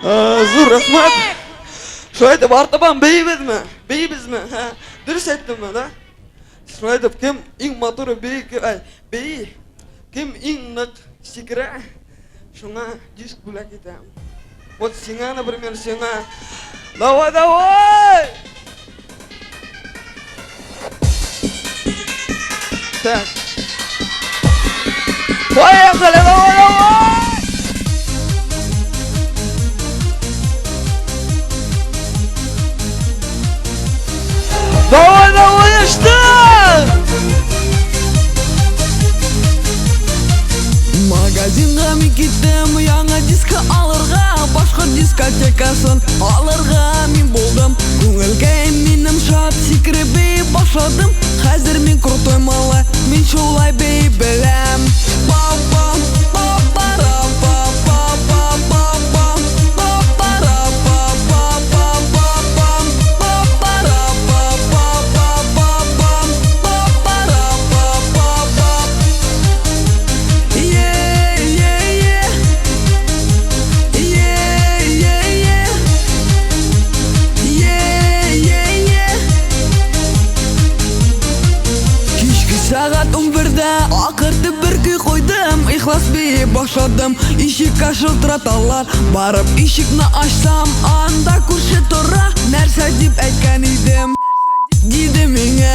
Зур рахмат. Şöyle de bartaban beyimiz mi? Beyimiz mi? Dürüst ettim ben ha. Şöyle de kim in motoru bey bey kim in nak sigara şuna 100 bulak etem. Вот singa например singa. Давай давай. Так. Поехали, давай давай. Давай, давай, что? Магазинға мен кеттім, яңа дискі алырға, башқа дискотекасын алырға мен болдым. Көңілге менім шат секіребей башладым. Қазір мен крутой малы, мен шулай бей білем. Бам-бам, сағат 11-де ақырды бір күй қойдым, ихлас бей башладым. Ишік ашылтыраталар, барып ишікні ашсам, анда көрші тұра нәрсе деп әйткен едім. Дейді менге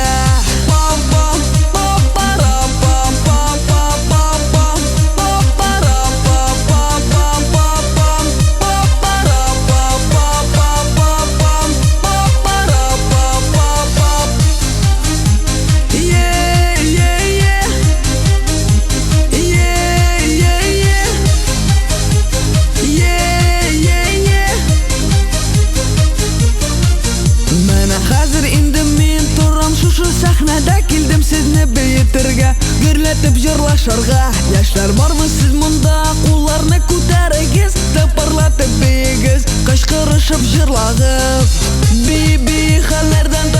сахнада келдім сізні бейтерге, гүрлетіп жырлашарға. Яшлар бармы сіз мұнда, қоларны көтәрігіз, тыпырлатып бейгіз, қашқырышып жырлағыз. Бей-бей халерден